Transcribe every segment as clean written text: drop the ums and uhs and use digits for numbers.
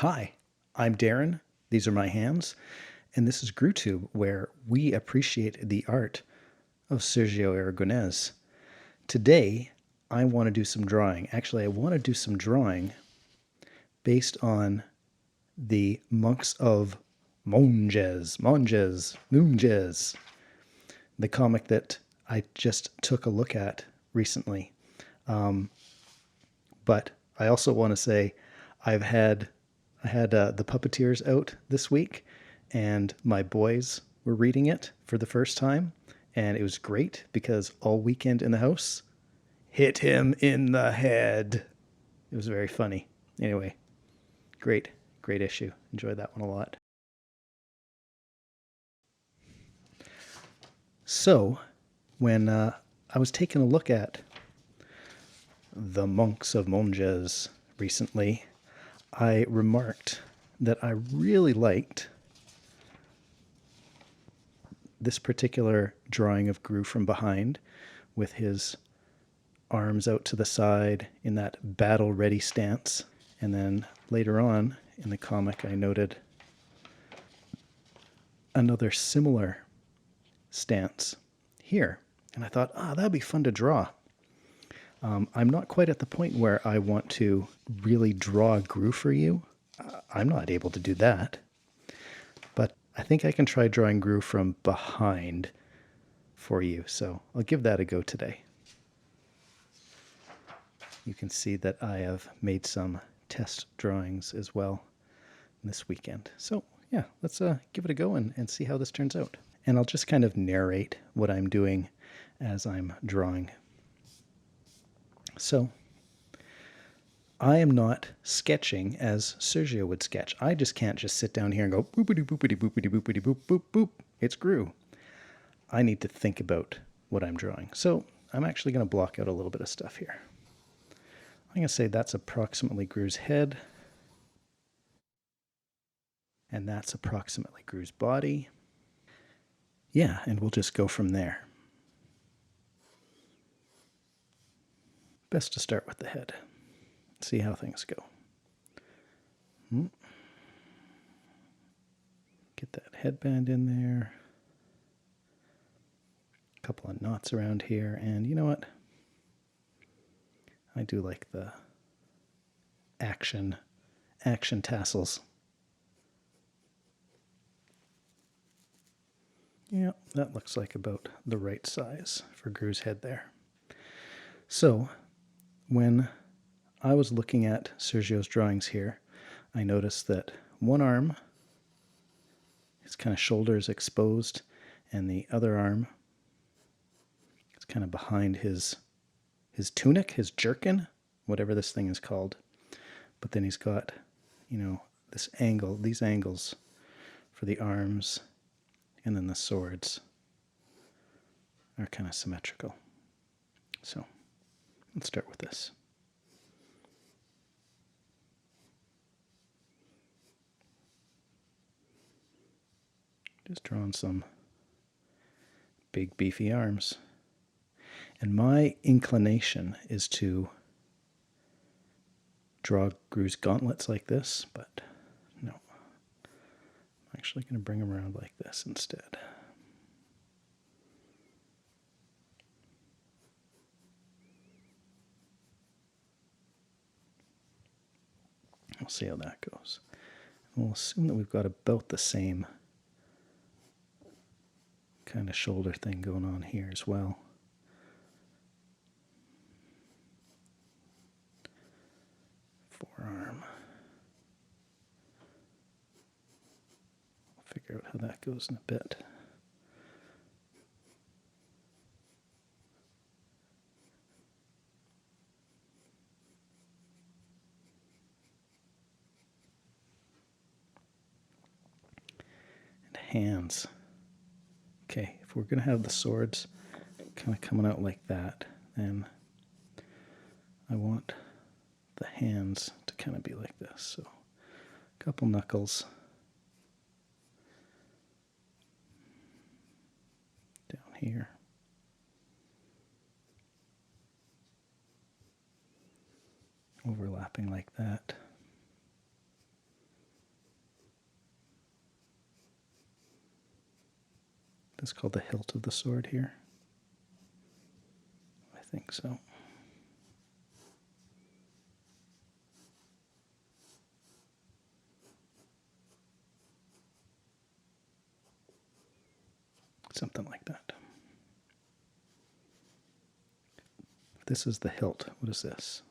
Hi, I'm Darren. These are my hands, and this is GrooTube, where we appreciate the art of Sergio Aragonés. Today, I want to do some drawing. Actually, I want to do some drawing based on the Monks of Monjes, the comic that I just took a look at recently. But I also want to say I've had I had the Puppeteers out this week, and my boys were reading it for the first time, and it was great because all weekend in the house, hit him in the head. It was very funny. Anyway, great issue. Enjoyed that one a lot. So, when I was taking a look at the Monks of Monjes recently, I remarked that I really liked this particular drawing of Groo from behind with his arms out to the side in that battle ready stance. And then later on in the comic, I noted another similar stance here. And I thought, that'd be fun to draw. I'm not quite at the point where I want to really draw Groo for you. I'm not able to do that. But I think I can try drawing Groo from behind for you. So I'll give that a go today. You can see that I have made some test drawings as well this weekend. So yeah, let's give it a go and see how this turns out. And I'll just kind of narrate what I'm doing as I'm drawing. So I am not sketching as Sergio would sketch. I just can't just sit down here and go boopity boopity boopity boopity boop boop boop. It's Groo. I need to think about what I'm drawing. So I'm actually going to block out a little bit of stuff here. I'm going to say that's approximately Groo's head. And that's approximately Groo's body. Yeah, and we'll just go from there. Best to start with the head. See how things go. Get that headband in there. A couple of knots around here, and you know what? I do like the action tassels. Yeah, that looks like about the right size for Groo's head there. So, when I was looking at Sergio's drawings here, I noticed that one arm, his kind of shoulders exposed, and the other arm is kind of behind his tunic, his jerkin, whatever this thing is called. But then he's got, this angle, these angles for the arms, and then the swords are kind of symmetrical. So let's start with this. Just drawing some big beefy arms. And my inclination is to draw Groo's gauntlets like this, but no. I'm actually going to bring them around like this instead. We'll see how that goes. We'll assume that we've got about the same kind of shoulder thing going on here as well. Forearm. We'll figure out how that goes in a bit. And hands. Okay, if we're going to have the swords kind of coming out like that, then I want the hands to kind of be like this. So a couple knuckles down here. Overlapping like that. this called the hilt of the sword here? I think so. Something like that. This is the hilt. What is this?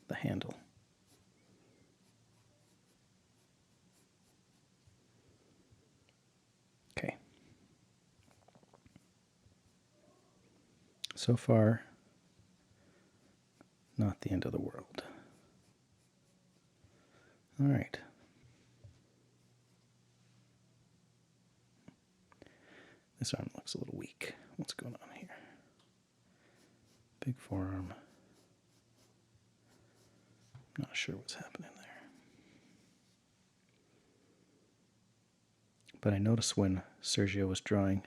The handle. Okay. So far, not the end of the world. All right. This arm looks a little weak. What's going on here? Big forearm. Not sure what's happening there. But I noticed when Sergio was drawing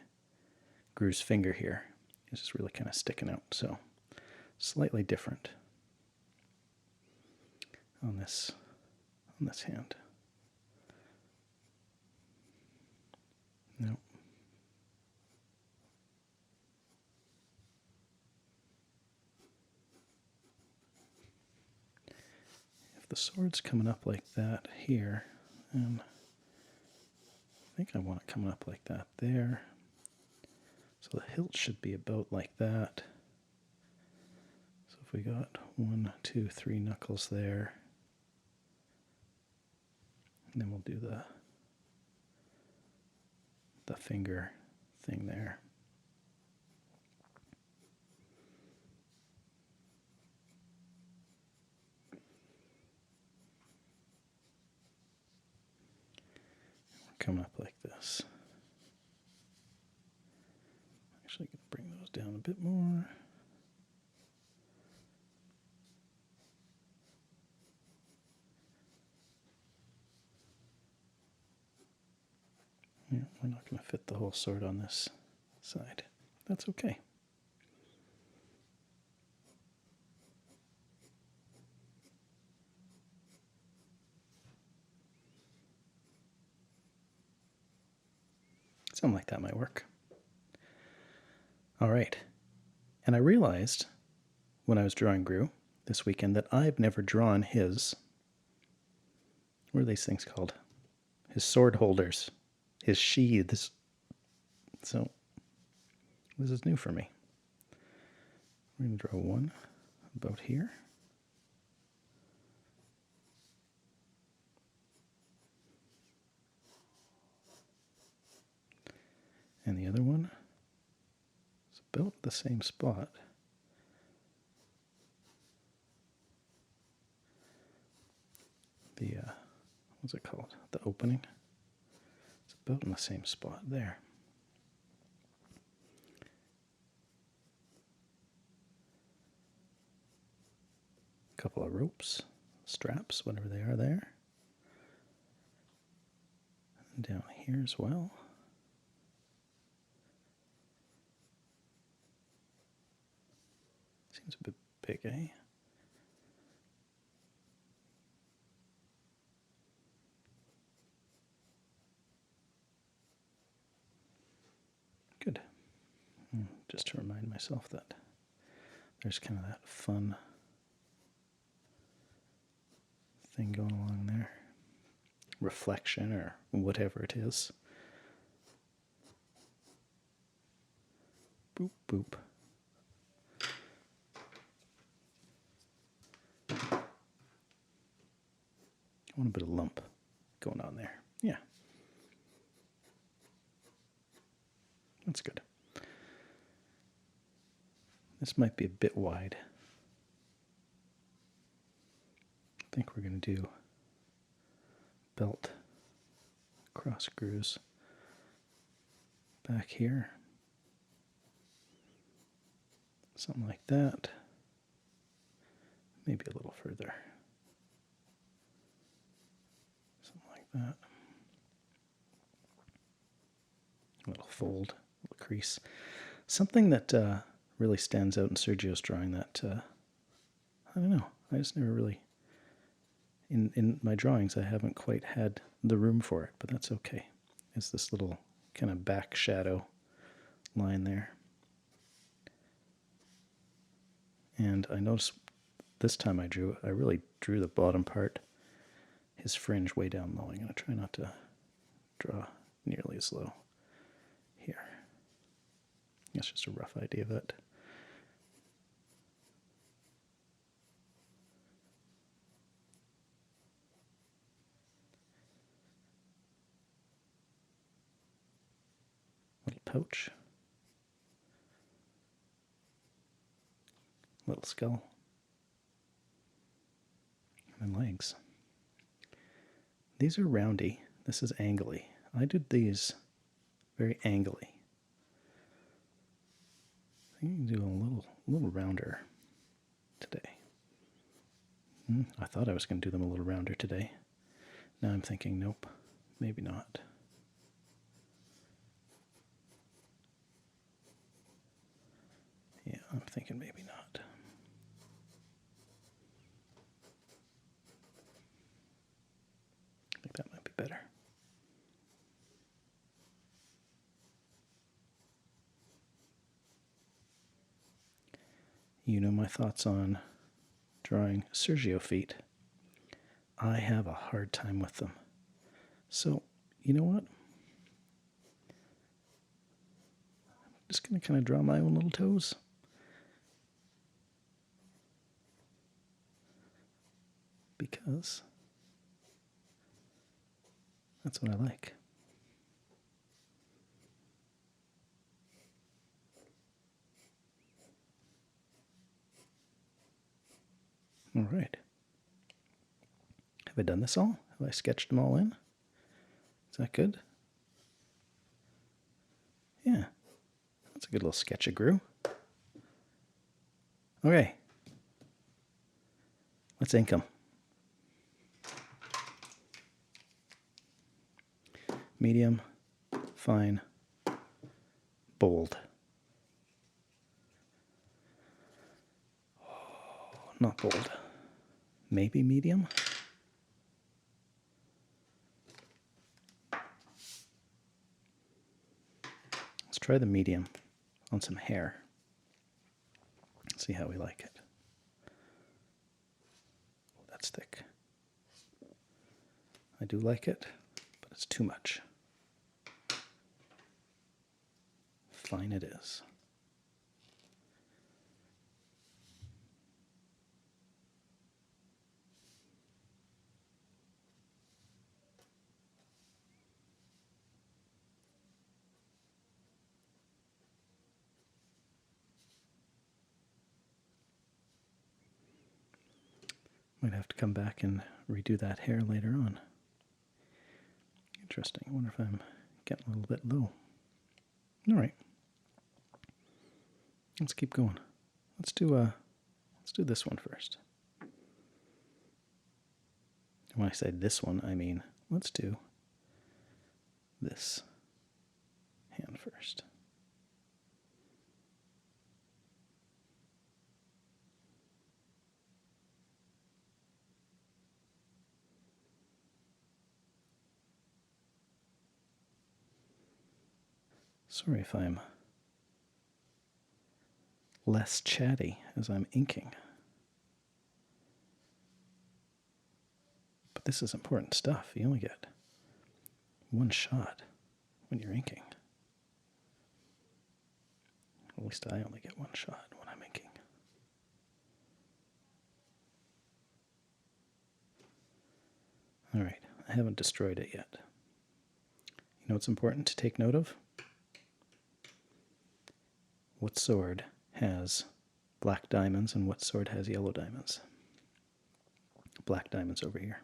Groo's finger here, it's just really kind of sticking out. So slightly different on this hand. No. If the sword's coming up like that here, and I think I want it coming up like that there. So the hilt should be about like that. So if we got 1, 2, 3 knuckles there, and then we'll do the finger thing there. Coming up like this. Actually, going to bring those down a bit more. Yeah, we're not going to fit the whole sword on this side. That's okay. Something like that might work. All right. And I realized when I was drawing Groo this weekend that I've never drawn his, what are these things called? His sword holders, his sheaths. So this is new for me. We're going to draw one about here. And the other one is about the same spot. The, what's it called? The opening. It's about in the same spot there. A couple of ropes, straps, whatever they are there. And down here as well. Seems a bit big, eh? Good. Just to remind myself that there's kind of that fun thing going along there. Reflection or whatever it is. Boop, boop. I want a bit of lump going on there. Yeah. That's good. This might be a bit wide. I think we're going to do belt cross grooves back here. Something like that. Maybe a little further. Something like that. A little fold, a little crease. Something that really stands out in Sergio's drawing that, I don't know, I just never really in my drawings, I haven't quite had the room for it, but that's okay. It's this little kind of back shadow line there. And I noticed this time I really drew the bottom part, his fringe way down low. I'm going to try not to draw nearly as low here. That's just a rough idea of it. Little pouch. Little skull. And then legs. These are roundy. This is angly. I did these very angly. I think I can do a little rounder today. I thought I was going to do them a little rounder today. Now I'm thinking, nope, maybe not. Yeah, I'm thinking maybe not. I think that might be better. You know my thoughts on drawing Sergio feet. I have a hard time with them. So, you know what? I'm just going to kind of draw my own little toes. Because that's what I like. All right. Have I done this all? Have I sketched them all in? Is that good? Yeah. That's a good little sketch of Groo. Okay. Let's ink them. Medium, fine, bold. Oh, not bold. Maybe medium? Let's try the medium on some hair. See how we like it. Oh, that's thick. I do like it, but it's too much. Fine it is. Might have to come back and redo that hair later on. Interesting. I wonder if I'm getting a little bit low. All right. Let's keep going. Let's do this one first. When I say this one, I mean let's do this hand first. Sorry if I'm less chatty as I'm inking. But this is important stuff. You only get one shot when you're inking. At least I only get one shot when I'm inking. All right, I haven't destroyed it yet. You know what's important to take note of? What sword has black diamonds and what sword has yellow diamonds? Black diamonds over here.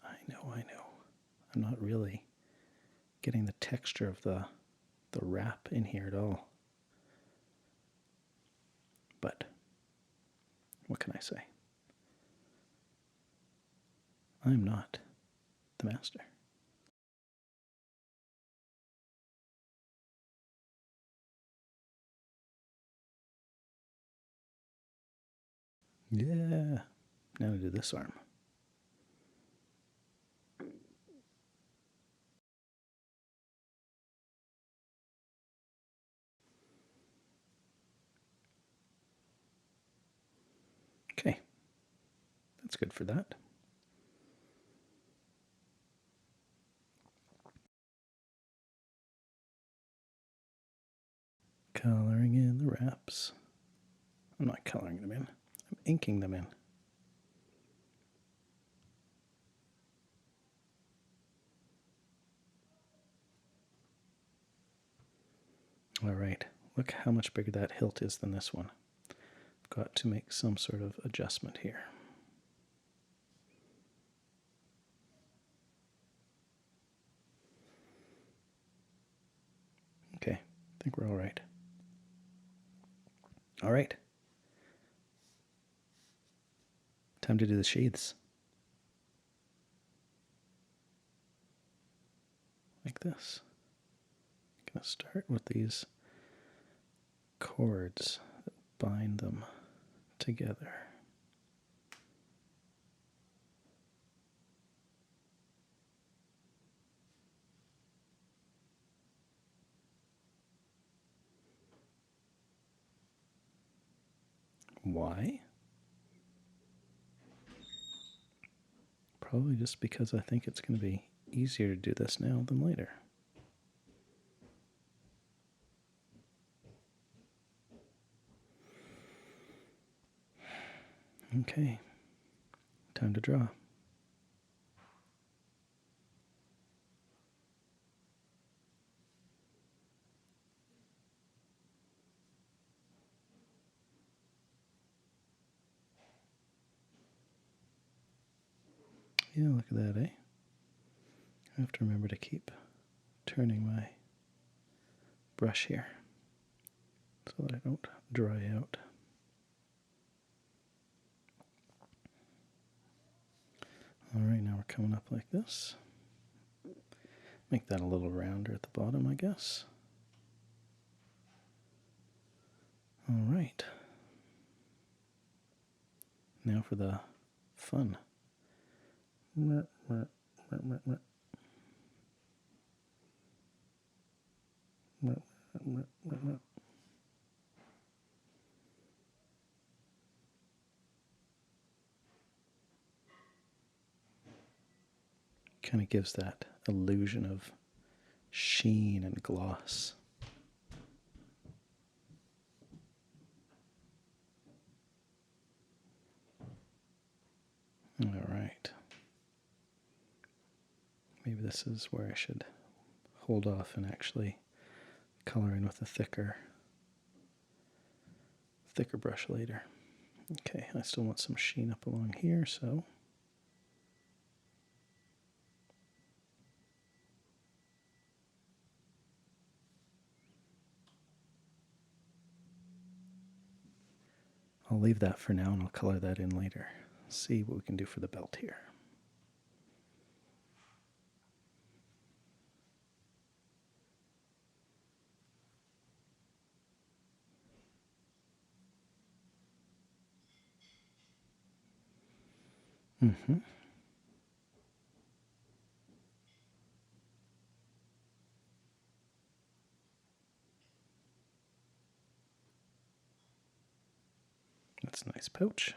I know. I'm not really getting the texture of the wrap in here at all. But what can I say? I'm not the master. Yeah, Now to do this arm. Okay, that's good for that. Coloring in the wraps. I'm not coloring them in, I'm inking them in. All right, look how much bigger that hilt is than this one. I've got to make some sort of adjustment here. Okay, I think we're all right. All right. Time to do the sheaths. Like this. I'm going to start with these cords that bind them together. Why? Probably just because I think it's going to be easier to do this now than later. Okay, time to draw. Yeah, look at that, eh? I have to remember to keep turning my brush here so that I don't dry out. All right, now we're coming up like this. Make that a little rounder at the bottom, I guess. All right. Now for the fun. Kind of gives that illusion of sheen and gloss. All right. Maybe this is where I should hold off and actually color in with a thicker brush later. Okay, I still want some sheen up along here, so I'll leave that for now and I'll color that in later. See what we can do for the belt here. Mm-hmm. That's a nice pouch.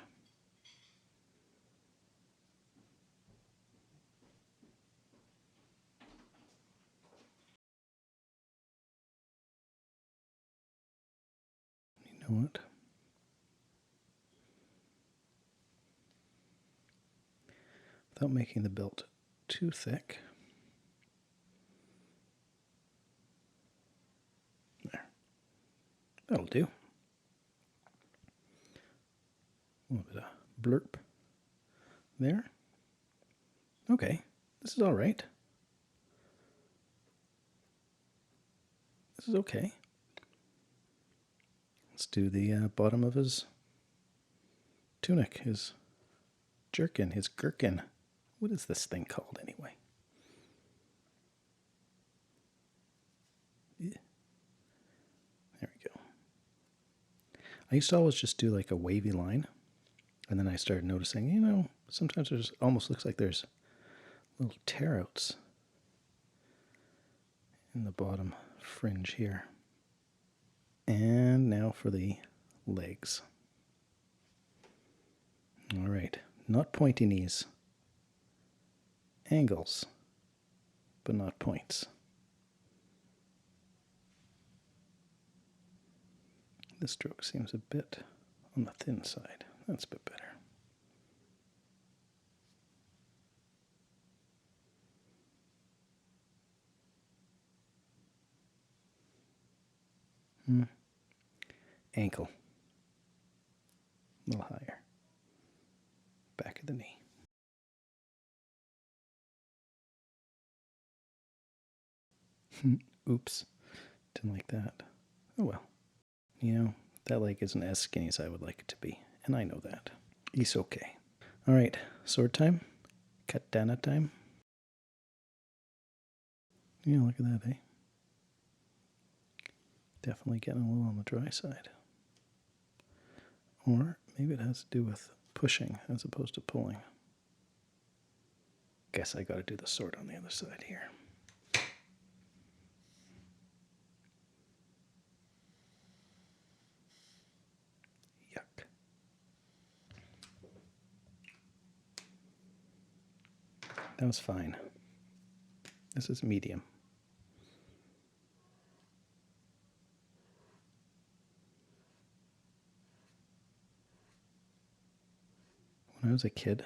You know what? Without making the belt too thick. There. That'll do. A little bit of blurb there. Okay, this is all right. This is okay. Let's do the bottom of his tunic, his jerkin, his gherkin. What is this thing called anyway? Yeah. There we go. I used to always just do like a wavy line And then I started noticing, sometimes there's almost looks like there's little tear-outs in the bottom fringe here. And now for the legs. All right, not pointy knees. Angles, but not points. This stroke seems a bit on the thin side. That's a bit better. Ankle. A little higher. Back of the knee. Oops. Didn't like that. Oh well. That leg isn't as skinny as I would like it to be. And I know that. It's okay. Alright, sword time. Katana time. Yeah, look at that, eh? Definitely getting a little on the dry side. Or maybe it has to do with pushing as opposed to pulling. Guess I gotta do the sword on the other side here. Yuck. That was fine. This is medium. When I was a kid,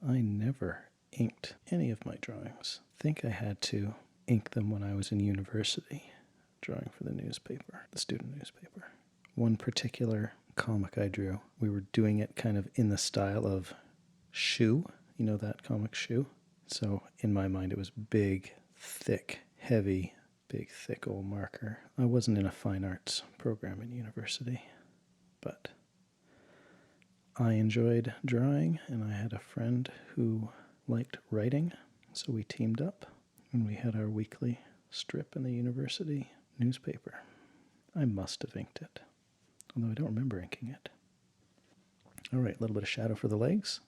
I never inked any of my drawings. I think I had to ink them when I was in university, drawing for the newspaper, the student newspaper. One particular comic I drew, we were doing it kind of in the style of Shoe. You know that comic Shoe? So in my mind it was big, thick, heavy, big, thick old marker. I wasn't in a fine arts program in university, but I enjoyed drawing, and I had a friend who liked writing, so we teamed up, and we had our weekly strip in the university newspaper. I must have inked it, although I don't remember inking it. All right, a little bit of shadow for the legs.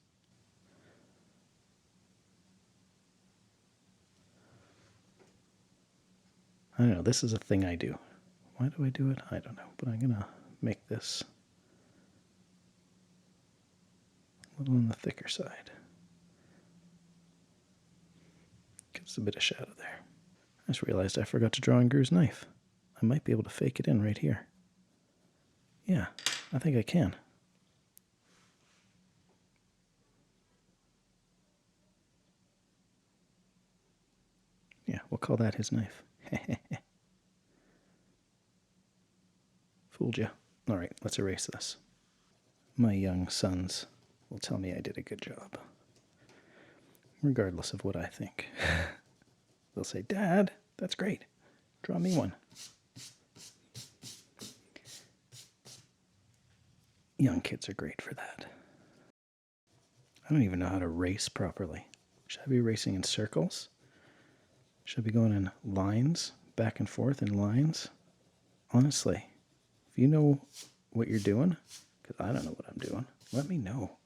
I don't know, this is a thing I do. Why do I do it? I don't know, but I'm going to make this a little on the thicker side. Gets a bit of shadow there. I just realized I forgot to draw in Groo's knife. I might be able to fake it in right here. Yeah, I think I can. Yeah, we'll call that his knife. Fooled you. All right, let's erase this. My young sons will tell me I did a good job, regardless of what I think. They'll say, "Dad, that's great. Draw me one." Young kids are great for that. I don't even know how to race properly. Should I be racing in circles? Should I be going in lines, back and forth in lines? Honestly, if you know what you're doing, because I don't know what I'm doing, let me know.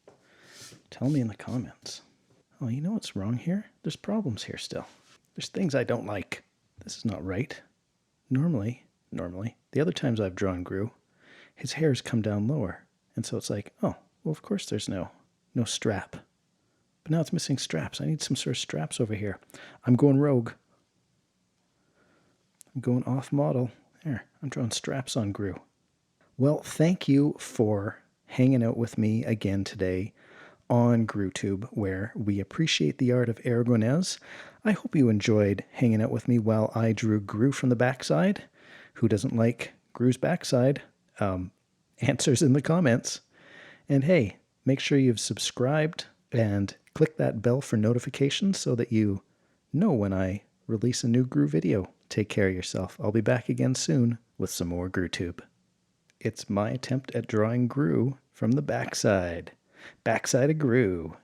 Tell me in the comments. Oh, you know what's wrong here? There's problems here still. There's things I don't like. This is not right. Normally, the other times I've drawn Groo, his hair's come down lower. And so it's like, oh, well, of course there's no strap. But now it's missing straps. I need some sort of straps over here. I'm going rogue. I'm going off model. There, I'm drawing straps on Groo. Well, thank you for hanging out with me again today on GrooTube, where we appreciate the art of Aragonés. I hope you enjoyed hanging out with me while I drew Groo from the backside. Who doesn't like Groo's backside? Answers in the comments. And hey, make sure you've subscribed and click that bell for notifications so that you know when I release a new Groo video. Take care of yourself. I'll be back again soon with some more GrooTube. It's my attempt at drawing Groo from the backside. Backside of Groo.